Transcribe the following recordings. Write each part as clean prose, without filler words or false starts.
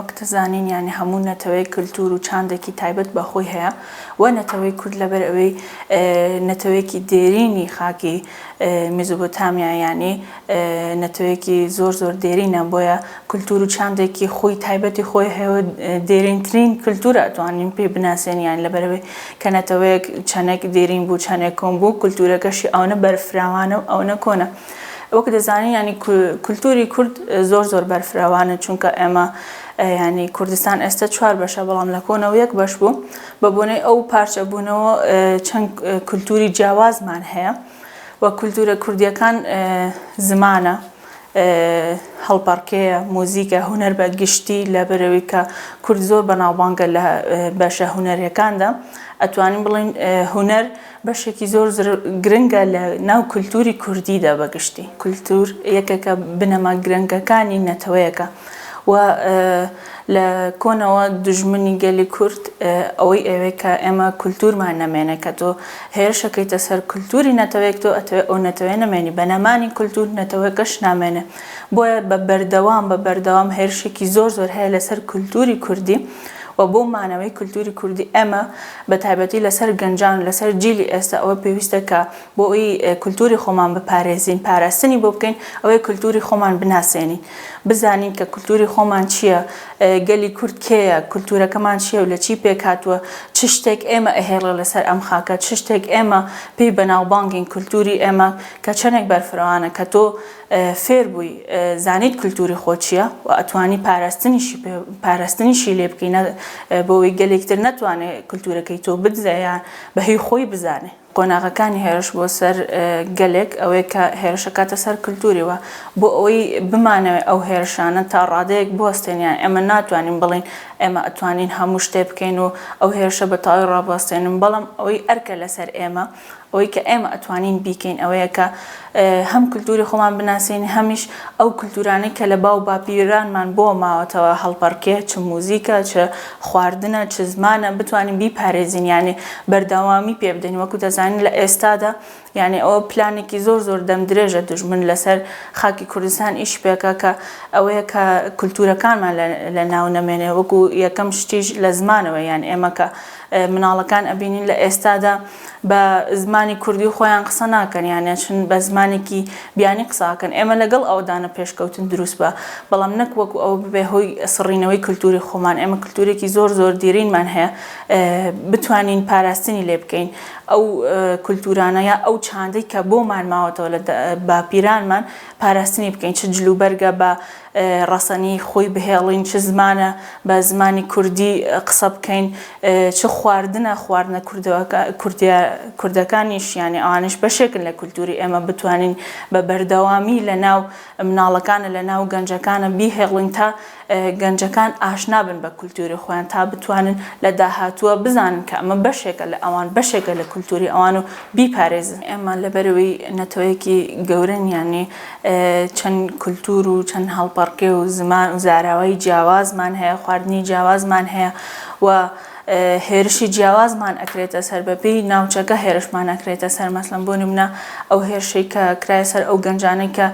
وەک دەزانین یعنی هەموو نەتەوەی کللتور و چاندێکی تایبەت بەخۆی هەیە و نەتەوەی کورد لەبەر ئەوەی نەتەوەیەکی دێرینی خاکی میزۆپۆتامیا یعنی نەتەوەیەکی زۆر دێرینە بۆیە کللتور و چاندێکی خۆی تایبەتی خۆی هەیە دێرینترین کللتورە ئەتوانین پێ بناسێنیان لەبەرەوەی کە نەتەوەیەک چەندێک دێرین بوو چەندێک کۆم بوو کللتورەکەشی ئەوە بەرفراوانە و ئەوە کۆنە وەک دەزانین ینی کللتوری کورد زۆر بەرفراوانە چونکە ئێمە ینی کوردستان ئێستا 4 بەشە بەڵام لە کۆنەوە 1 بەش بوو بە بۆنەی ئەو پارچە بوونەوە چەند کللتوری جیاوازمان هەیە و کللتورە کوردیەکان زمانە هەڵپەڕکێیە مۆزیکە هونەر بە گشتی لەبەرەوەی کە کورد زۆر بەناوبانگە لە بەشە هونەریەکاندا ئەتوانین بڵین هونەر بەشێکی زۆر گرنگە لە ناو کللتوری کوردیدا بەگشتی کللتور یەکێکە بنەما گرنگەکانی نەتەوەیەکە و لە کۆنەوە دژمنی گەلی کورد ئەوەی ئەوەی کە ئێمە کللتورمان نەمێنێ کە تۆ هێرشەکەیتە سەر کللتوری نەتەوەیەک تۆ ئەو نەتەوەی نەمێنی بەنەمانی کللتور نەتەوەیەکەش نامێنێ بۆیە بە بەردەوام هێرشێکی زۆر هەیە لەسەر کللتوری کوردی و بۆ مانەوەی کللتوری کوردی ئێمە بە تایبەتی لەسەر گەنجان لەسەر جیلی ئێستا ئەوە پێویستە کە بۆ ئەوی کللتوری خۆمان بپارێزین پاراستنی بۆ بکەین ئەوەی کللتوری خۆمان بناسێنین بزانین کە کللتوری خۆمان چییە گەلی کورد کێیە کللتورەکەمان چییە و لە چی پێکاتوە چ شتێک ئێمە ئەهێڵە لەسەر ئەم خاکە چ شتێک ئێمە پێی بەناوبانگین کللتوری ئێمە کە چەندێک بەرفراوانە کە تۆ فێر بووی زانیت کللتوری خۆ چییە و ئەتوانی پاراستنیشی لێ بکەینە بۆەوەی گەلێکتر نەتوانێت کللتورەکەی تۆ بدزەیان بەهی خۆی بزانێ قۆناغەکانی هێرش بۆ سەر گەلێک ئەوەیە کە هێرشەکاتە سەر کللتوریەوە بۆ ئەوەی بمانەوێت ئەو هێرشانە تا ڕادەیەک بوەستێنیان ئێمە ناتوانین بڵین ئێمە ئەتوانین هەموو شتێ بکەین و ئەو هێرشە بە تەواوی ڕابوەستێنن بەڵام ئەوەی ئەرکە لەسەر ئێمە ئەوەی کە ئێمە ئەتوانین بیکەین ئەوەیە کە هەم کللتوری خۆمان بناسین هەمیش ئەو کللتورانەی کە لە باو باپیرانمان بۆ ماوەتەوە هەڵپەڕکێ چ موزیکە چ خواردنە چ زمانە بتوانین بیپارێزین یعنی بەردەوامی پێ بدەین وەکو دەزانین لە ئێستادا یعنی ئەوە پلانێکی زۆر دەم درێژە دژمن لەسەر خاکی کوردستان ئیش پێکە کە ئەوەیە کە کللتورەکانمان لە ناو نەمێنێ وەکو یەکەم شتیش لە زمانەوە یعنی ئێمە کە مناڵەکان ئەبینین لە ئێستادا بە زمانی کوردی خۆیان قسە ناکەن یانە چون بە زمانێکی بیانی قساکەن ئێمە لەگەڵ ئەودانە پێشکەوتن دروست بە بەڵام نەک وەکو ئەو ببێ هۆی سڕینەوەی کللتوری خۆمان ئێمە کللتورێکی زۆر دیرینمان هەیە بتوانین پاراستنی لێ بکەین ئەو کللتورانەیە ئەو چاندەی کە بۆمان ماوەتەوە لە باپیرانمان پاراستنی بکەین چ جلوبەرگە بە ڕەسەنی خۆی بهێڵین چ زمانە بە زمانی کوردی قسە بکەین چ خواردنە کوردەکانیش یانی ئەوانش بەشێکن لە کللتوری ئێمە بتوانین بە بەردەوامی لە ناو مناڵەکانە لە ناو گەنجەکانە بیهێڵین تا گەنجەکان ئاشنا بن بە کللتوری خۆیان تا بتوانن لە داهاتووە بزانن کە ئەمە بەشێکە لە ئەوان بەشێکە لە کللتوری ئەوان و بیپارێزن ئێمە لەبەرەوەی نەتەوەیەکی گەورەن یانی چەند کللتور و چەند هەڵپەڕکێ و زمان و زاراوەی جیاوازمان هەیە خواردنی جیاوازمان هەیە و هێرشی جیاوازمان ئەکرێتە سەر بەپێی ناوچەکە هێرشمان ئەکرێتە سەر مەسڵەن بۆ نمونە ئەو هێرشەی کە کرایە سەر ئەو گەنجانەی کە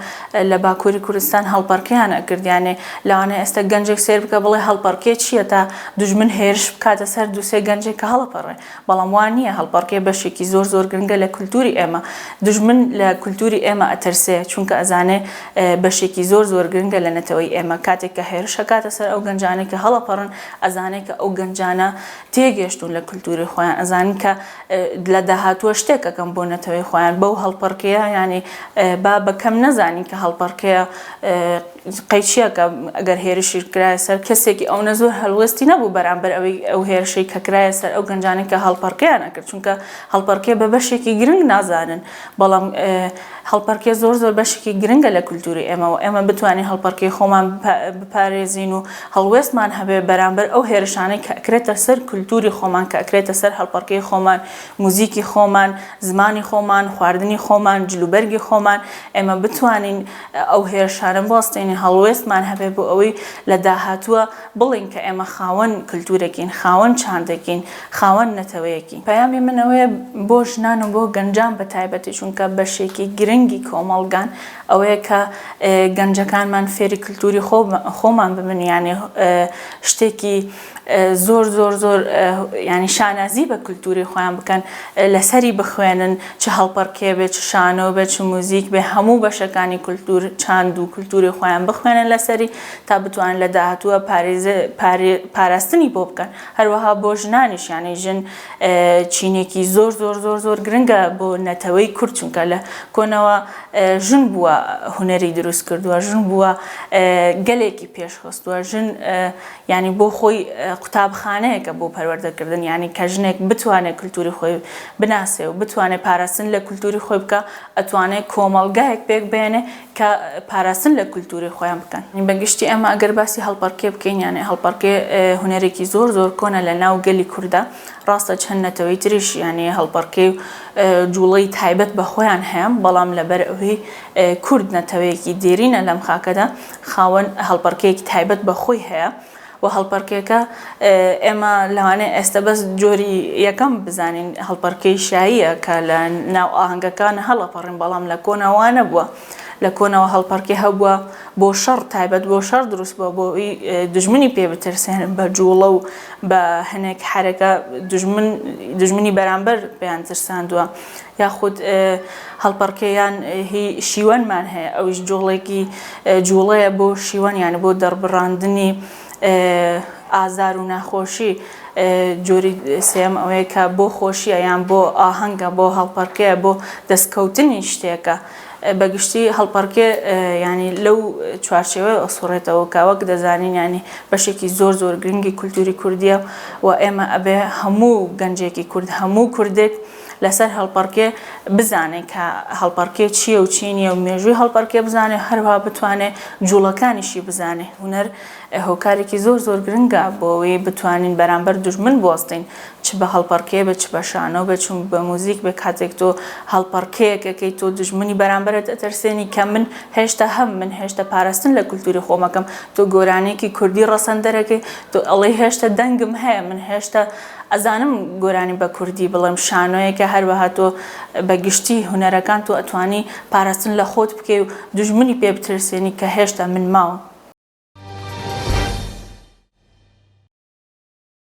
لە باکووری کوردستان هەڵپەڕکەیان ئەکردیانێ لەوانەیە ئێستا گەنجێک سێر بکە بڵێ هەڵپەڕکێ چییە تا دوژمن هێرش بکاتە سەر دووسێ گەنجێک کە هەڵپەڕێ بەڵام وان نییە هەڵپەڕکێ بەشێکی زۆر گرنگە لە کللتوری ئێمە دوژمن لە کللتوری ئێمە ئەترسێ چونکە ئەزانێ بەشێکی زۆر گرنگە لە نەتەوەی ئێمە کاتێک کە هێرشە کاتە سەر ئەو گەنجانەی کە هەڵپەڕن ئەزانێ کە ئەو گەنجانە تێگەشتون لە کللتوری خۆیان ئەزانین کە لە داهاتووە شتێکەکەم بۆ نەتەوەی خۆیان بەو هەڵپەڕکەیە ینی با بەکەم نەزانین کە هەڵپەڕکەیە قەیچیە کە ئەگەر هێرشی کرایە سەر کەسێکی ئەو نەزۆر هەڵوەستی نەبوو بەرامبەر ئەوەی ئەو هێرشەی کە کرایە سەر ئەو گەنجانەی کە هەڵپەڕکەیان ئەکرد چونکە هەڵپەڕکێ بە بەشێکی گرنگ نازانن بەڵام هەڵپەڕکێ زۆر بەشێکی گرنگە لە کللتوری ئێمە و ئێمە بتوانین هەڵپەڕکەی خۆمان بپارێزین و هەڵوێستمان هەبێ بەرامبەر ئەو هێرشانەی کە ئەکرێتە سەر کللتوری خۆمان کە ئەکرێتە سەر هەڵپەڕکەی خۆمان موزیکی خۆمان زمانی خۆمان خواردنی خۆمان جلوبەرگی خۆمان ئێمە بتوانین ئەو هێرشانە بوەستێنین هەڵوێستمان هەبێ بۆ ئەوەی لە داهاتووە بڵین کە ئێمە خاوەن کللتورێکین خاوەن چاندێکین خاوەن نەتەوەیەکین پەیامی منەوەیە بۆ ژنان و بۆ گەنجان بە تایبەتی چونکە بەشێکی گرنگی کۆمەڵگان ئەوەیە کە گەنجەکانمان فێری کللتوری خۆمان ببن، یعنی شتێکی زۆر زۆر زۆر ینی شانازی بە کللتوری خۆیان بکەن، لەسەری بخوێنن، چ هەڵپەرکێ بێت، چ شانۆ بێت، چ موزیک بێ، هەموو بەشەکانی کللتور چاند و کللتوری خۆیان بخوێنن لەسەری تا بتوانن لە داهاتووە پاراستنی بۆ بکەن. هەروەها بۆ ژنانیش، یعنی ژن چینێکی زۆر زۆر زۆر زۆر گرنگە بۆ نەتەوەی کورد، چونکە لە کۆنەوە ژن بووە هونەری دروست کردووە، ژن بووە گەلێکی پێشخستووە، ژن ینی بۆ خۆی قوتابخانەیەکە بۆ پەروەردەکردن، ینی کە ژنێک بتوانێت کللتوری خۆی بناسێ و بتوانێت پاراستن لە کللتوری خۆی بکە، ئەتوانێت کۆمەڵگایەک پێک بێنێ کە پاراستن لە کللتوری خۆیان بکەن. بەگشتی ئەمە ئەگەر باسی هەڵپەرکێ بکەین، یانێ هەڵپەرکێ هونەرێکی زۆر زۆر کۆنە لە ناو گەلی کووردە، ڕاستە چەند نەتەوەی تریش یعنی هەڵپەرکێ و جوڵەی تایبەت بە خۆیان هەیە، بەڵام لەبەر ئەوەی کورد نەتەوەیەکی دێرینە لەم خاکەدا، خاوەن هەڵپەرکەیەکی تایبەت بە خۆی هەیە و هەڵپەرکێکە ئێمە لەوانەیە ئێستا بەس جۆری یەکەم بزانین هەڵپەرکەی شاییە کە لە ناو ئاهەنگەکان هەڵەپەڕین، بەڵام لە کۆنەوانە بووە، لە کۆنەوە هەڵپەرکێ هەبووە بۆ شەڕ، تایبەت بۆ شەڕ دروست بووە، بۆ دژمنی پێ بترسێنن بە جوڵە و بە هەنێک حرەکە دژمنی بەرامبەر پێیان ترساندووە. یاخود هەڵپەرکەیان هی شیوەنمان هەیە، ئەویش جوڵەیە بۆ شیوەن، یانە بۆ دەربڕاندنی ئازار و ناخۆشی. جۆری سێم ئەوەیە کە بۆ خۆشیە یان بۆ ئاهەنگە، بۆ هەڵپەرکەیە، بۆ دەستکەوتنی شتێکە. بەگشتی هەڵپەرکێ ینی لەو چوارچێوەیە ئەسوڕێتەوە کە وەک دەزانین ینی بەشێکی زۆر زۆر گرنگی کولتوری کوردیە و ئێمە ئەبێ هەموو گەنجێکی کورد، هەموو کوردێک لەسەر هەڵپەرکێ بزانێت کە هەڵپەرکێ چییە و چی نییە و مێژووی هەڵپەرکێ بزانێ، هەروەها بتوانێت جوڵەکانیشی بزانێ. هونەر هۆکارێکی زۆر زۆر گرنگە بۆ ئەوەی بتوانین بەرامبەر دوژمن بوەستین، چ بە هەڵپەرکێ بێت، چ بە شانۆ بێت، چون بە موزیک بێت. کاتێک تۆ هەڵپەرکەیەکەکەی تۆ دوژمنی بەرامبەرت ئەتەرسێنی کە من هێشتا پاراستن لە کولتوری خۆمەکەم، تۆ گۆرانێکی کوردی ڕەسەندەرەکەی، تۆ ئەڵێ هێشتا دەنگم هەیە، من هێشتا ئەزانم گۆرانی بە کوردی بڵێم شانۆیەکە، هەروەها تۆ بەگشتی هونەرەکان تۆ ئەتوانی پاراستن لە خۆت بکەی و دوژمنی پێ بترسێنی کە هێشتا من ماوە.